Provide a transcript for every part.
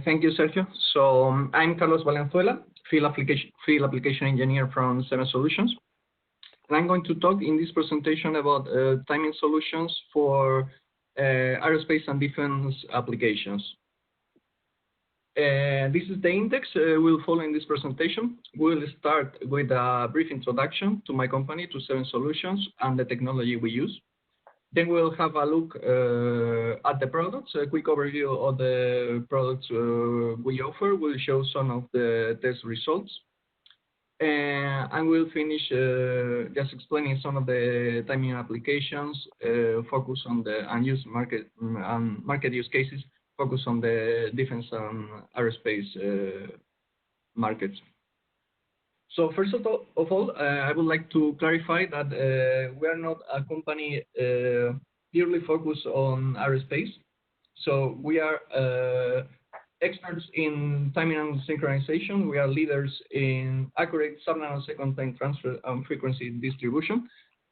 Thank you, Sergio. So I'm Carlos Valenzuela, field application engineer from Seven Solutions. And I'm going to talk in this presentation about timing solutions for aerospace and defense applications. This is the index we'll follow in this presentation. We'll start with a brief introduction to my company, to Seven Solutions, and the technology we use. Then we'll have a look at the products, a quick overview of the products we offer. We'll show some of the test results. And we'll finish just explaining some of the timing applications, focus on the unused market use cases, focus on the defense and aerospace markets. So first of all, I would like to clarify that we are not a company purely focused on aerospace. So we are experts in timing and synchronization. We are leaders in accurate sub-nanosecond time transfer and frequency distribution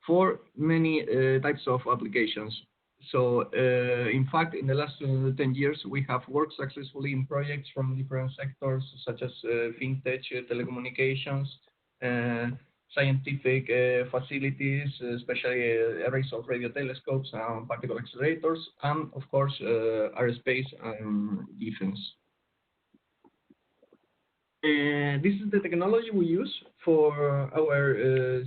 for many types of applications. So in fact, in the last 10 years, we have worked successfully in projects from different sectors, such as fintech, telecommunications, scientific facilities, especially arrays of radio telescopes and particle accelerators, and of course, aerospace and defense. This is the technology we use for our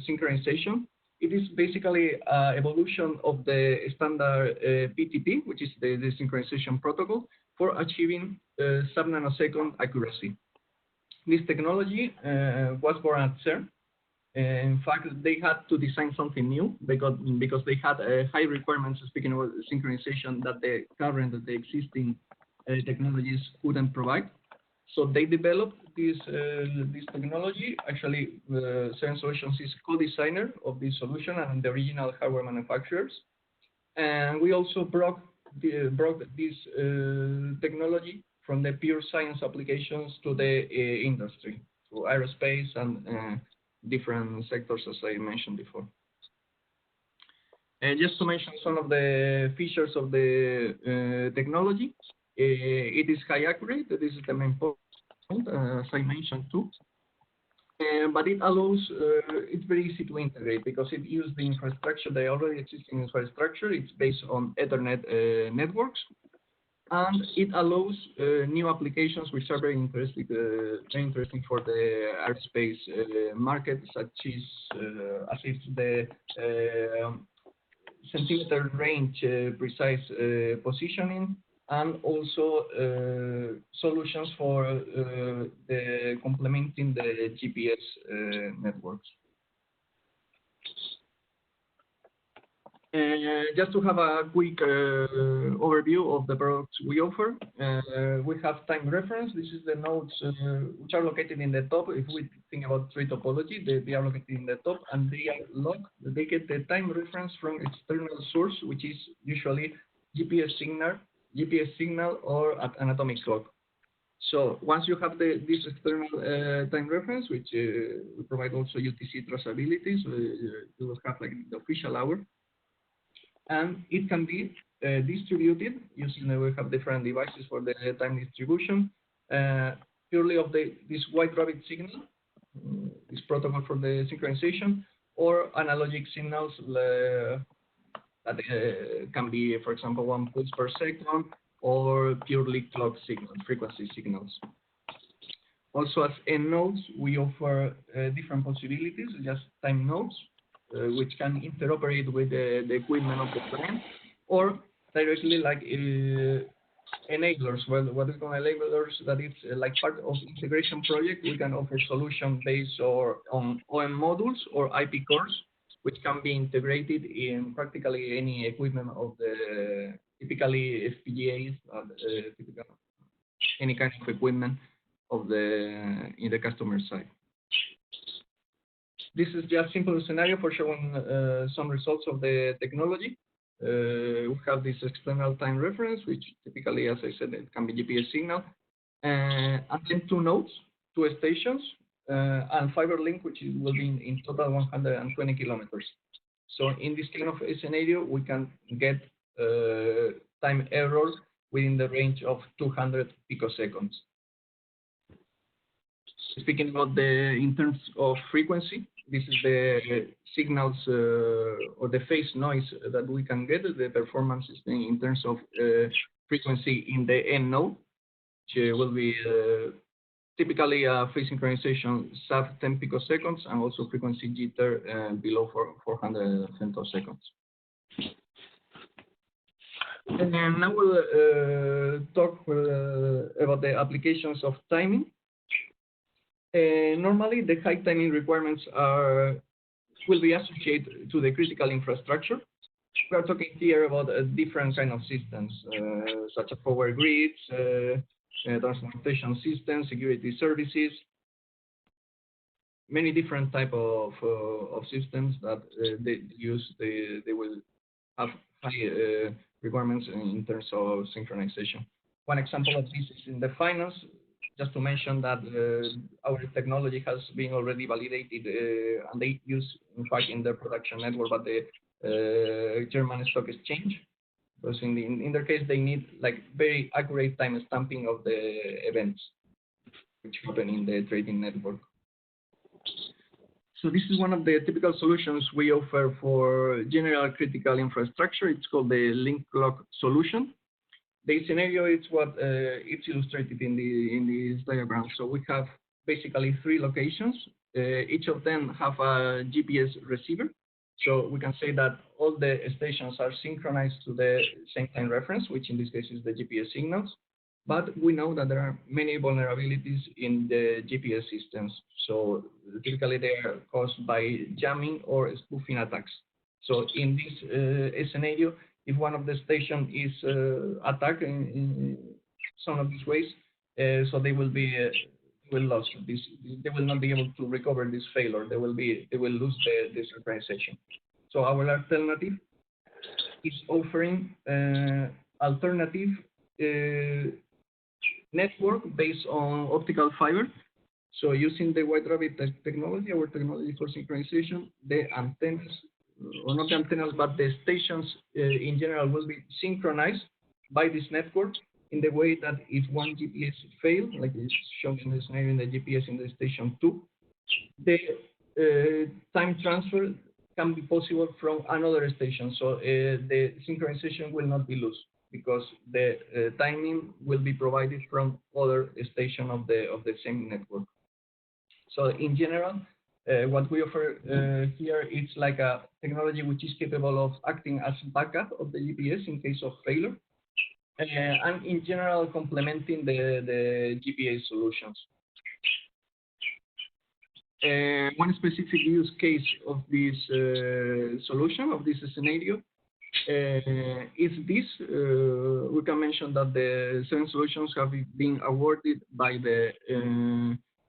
synchronization. It is basically an evolution of the standard PTP, which is the synchronization protocol, for achieving sub-nanosecond accuracy. This technology was born at CERN. In fact, they had to design something new because they had high requirements, speaking about synchronization, that the existing technologies couldn't provide. So they developed this technology. Actually, Seven Solutions is co-designer of this solution and the original hardware manufacturers. And we also brought this technology from the pure science applications to the industry, to aerospace and different sectors, as I mentioned before. And just to mention some of the features of the technology, it is high accurate. This is the main point, as I mentioned too. But it allows, it's very easy to integrate because it uses the infrastructure, the already existing infrastructure. It's based on Ethernet networks. And it allows new applications which are very interesting for the aerospace market, such as the centimeter range precise positioning, and also solutions for the complementing the GPS networks. Just to have a quick overview of the products we offer, we have time reference. This is the nodes which are located in the top. If we think about tree topology, they are located in the top, and they are locked. They get the time reference from external source, which is usually GPS signal or an atomic clock. So once you have this external time reference, which we provide also UTC traceability, so you will have like the official hour. And it can be distributed using, we have different devices for the time distribution, purely of this white rabbit signal, this protocol for the synchronization, or analogic signals that can be, for example, 1 pulse per second, or purely clock signals, frequency signals. Also, as end nodes, we offer different possibilities, just time nodes, which can interoperate with the equipment of the client, or directly like enablers. Well, what is called enablers, that it's like part of integration project. We can offer solution based on OM modules or IP cores, which can be integrated in practically any equipment of the typically FPGAs, any kind of equipment of in the customer side. This is just simple scenario for showing some results of the technology. We have this external time reference, which typically, as I said, it can be GPS signal, and then 2 nodes, 2 stations, and fiber link, which will be in total 120 kilometers. So in this kind of scenario, we can get time error within the range of 200 picoseconds. Speaking about in terms of frequency, this is the signals or the phase noise that we can get. The performance is in terms of frequency in the N node, which will be typically phase synchronization sub 10 picoseconds, and also frequency jitter below 400 femtoseconds. And now we'll talk about the applications of timing. Normally, the high timing requirements will be associated to the critical infrastructure. We are talking here about different kind of systems, such as power grids, transportation systems, security services, many different type of systems that they will have high requirements in terms of synchronization. One example of this is in the finance. Just to mention that our technology has been already validated, and they use, in fact, in their production network, but the German Stock Exchange. Because in their case, they need like very accurate time stamping of the events which happen in the trading network. So this is one of the typical solutions we offer for general critical infrastructure. It's called the link clock solution. The scenario is what it's illustrated in this diagram. So we have basically 3 locations. Each of them have a GPS receiver. So we can say that all the stations are synchronized to the same time reference, which in this case is the GPS signals. But we know that there are many vulnerabilities in the GPS systems. So typically they are caused by jamming or spoofing attacks. So in this scenario, if one of the station is attacked in some of these ways, so they will be lost. They will not be able to recover this failure. They will lose the synchronization. So our alternative is offering alternative network based on optical fiber. So using the White Rabbit technology, our technology for synchronization, the antennas, or not the antennas, but the stations in general will be synchronized by this network in the way that if one GPS fails, like is shown in the scenario in the GPS in the station 2, the time transfer can be possible from another station. So the synchronization will not be lost because the timing will be provided from other station of the same network. So in general, what we offer here is like a technology which is capable of acting as backup of the GPS in case of failure, and in general complementing the GPS solutions. One specific use case of this solution, of this scenario, is this. We can mention that the 7 solutions have been awarded by the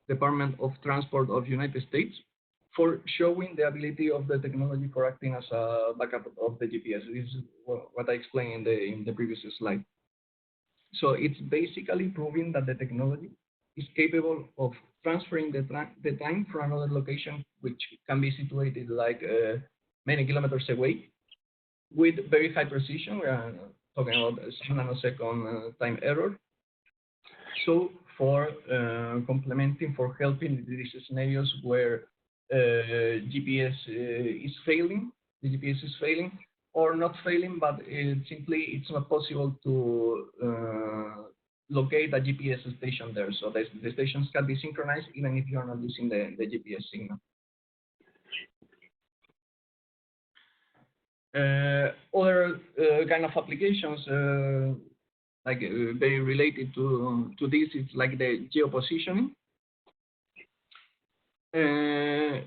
Department of Transport of United States for showing the ability of the technology for acting as a backup of the GPS. This is what I explained in the previous slide. So it's basically proving that the technology is capable of transferring the time from another location, which can be situated like many kilometers away, with very high precision. We are talking about 7 nanosecond time error. So for complementing, for helping these scenarios where GPS is failing, the GPS is failing, or not failing, but simply it's not possible to locate a GPS station there. So the stations can be synchronized even if you are not using the GPS signal. Other kind of applications like very related to this, it's like the geopositioning.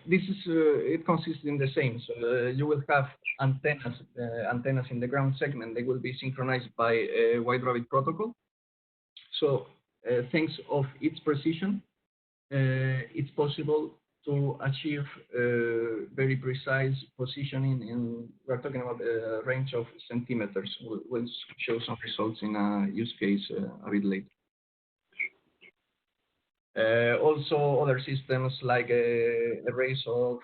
This is it consists in the same. So you will have antennas in the ground segment. They will be synchronized by a White Rabbit protocol. So thanks of its precision, it's possible to achieve very precise positioning. And we're talking about a range of centimeters. We'll show some results in a use case a bit later. Also, other systems like arrays of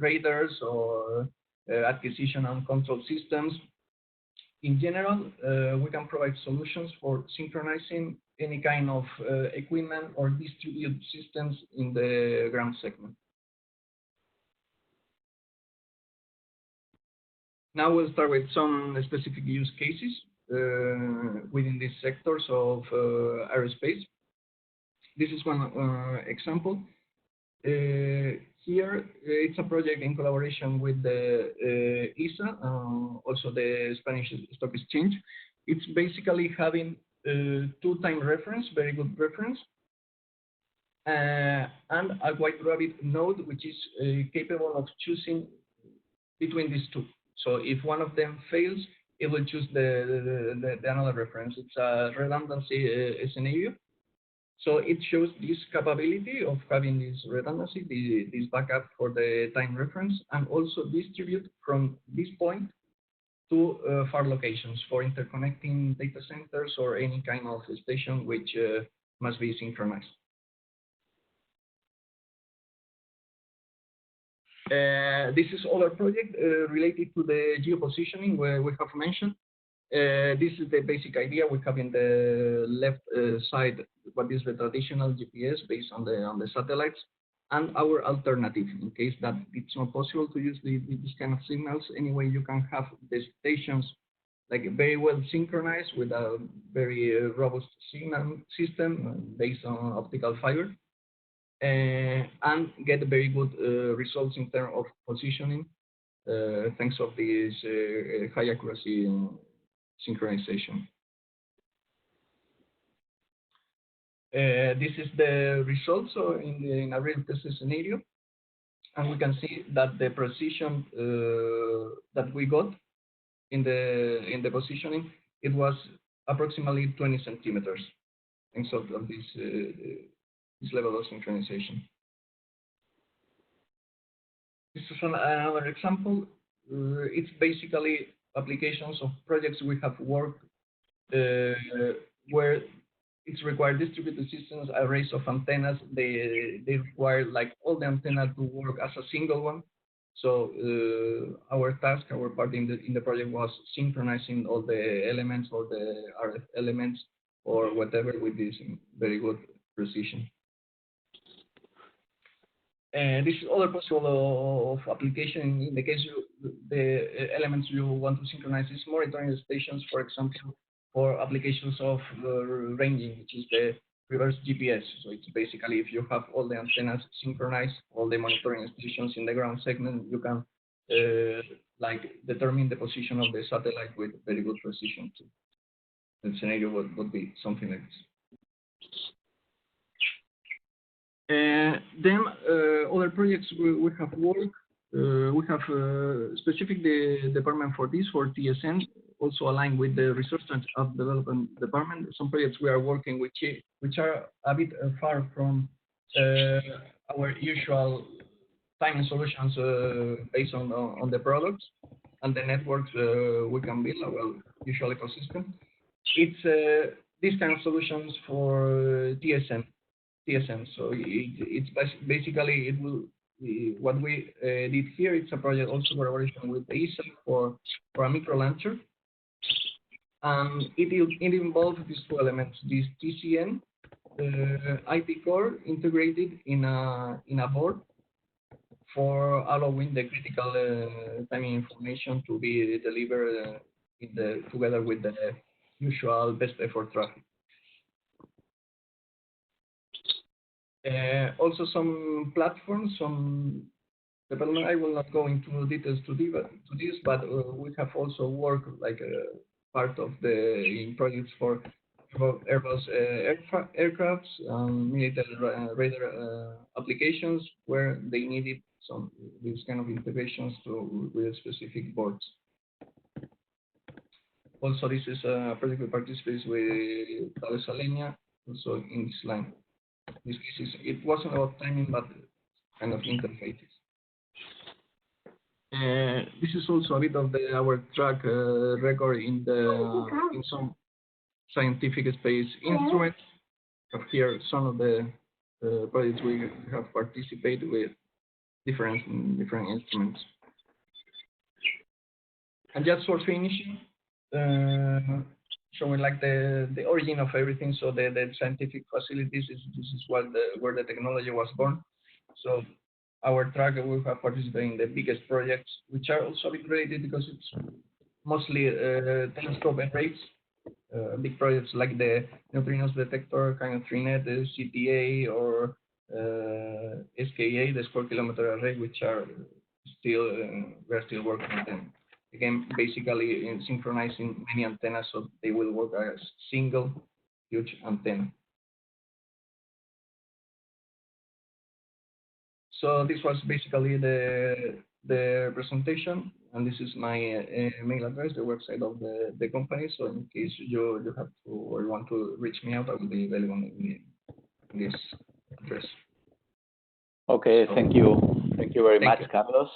radars or acquisition and control systems. in general, we can provide solutions for synchronizing any kind of equipment or distributed systems in the ground segment. Now we'll start with some specific use cases within these sectors of aerospace. This is one example. Here, it's a project in collaboration with the ISA, also the Spanish Stock Exchange. It's basically having two time reference, very good reference, and a white rabbit node, which is capable of choosing between these two. So if one of them fails, it will choose the another reference. It's a redundancy scenario. So it shows this capability of having this redundancy, this backup for the time reference, and also distribute from this point to far locations for interconnecting data centers or any kind of station which must be synchronized. This is other project related to the geopositioning where we have mentioned. This is the basic idea. We have in the left side what is the traditional GPS based on the satellites, and our alternative in case that it's not possible to use this kind of signals. Anyway, you can have the stations like very well synchronized with a very robust signal system based on optical fiber, and get very good results in terms of positioning thanks of this high accuracy synchronization. This is the result, so in a real test scenario, and we can see that the precision that we got in the positioning, it was approximately 20 centimeters thanks of this level of synchronization. This is another example. It's basically applications of projects we have worked where it's required distributed systems, arrays of antennas. They require like all the antennas to work as a single one. So our task, our part in the project was synchronizing all the elements or the RF elements or whatever with this very good precision. And this is other possible of application in the case the elements you want to synchronize is monitoring stations, for example, for applications of ranging, which is the reverse GPS. So it's basically if you have all the antennas synchronized, all the monitoring stations in the ground segment, you can like determine the position of the satellite with very good precision too. The scenario would be something like this. Then other projects we have worked. We have specific department for this, for TSN, also aligned with the research and development department. Some projects we are working which are a bit far from our usual timing solutions based on the products and the networks we can build our usual ecosystem. It's these kind of solutions for TSN. So it's basically it will. What we did here, it's a project also collaboration with the ISA for a micro launcher. It involves these two elements: this TCN IP core integrated in a board for allowing the critical timing information to be delivered together with the usual best effort traffic. Also some platforms, some development. I will not go into details to this, but we have also worked like part of in projects for Airbus aircrafts, military radar applications where they needed these kind of integrations with specific boards. Also, this is a project we participate with TOWR, also in this line. In this case, it wasn't about timing, but kind of interfaces. This is also a bit of our track record in some scientific space instruments. I have here some of the projects we have participated with different instruments. And just for finishing, showing like the origin of everything. So the scientific facilities this is what where the technology was born. So our track we have participated in the biggest projects, which are also a bit related because it's mostly telescope arrays. Big projects like the neutrinos detector, kind of TriNet, the CTA, or SKA, the square kilometer array, which are still we're still working on them. Again, basically in synchronizing many antennas so they will work as single huge antenna. So this was basically the presentation, and this is my mail address, the website of the company. So in case you have to or you want to reach me out, I will be available in this address. Okay, thank you very much, Carlos.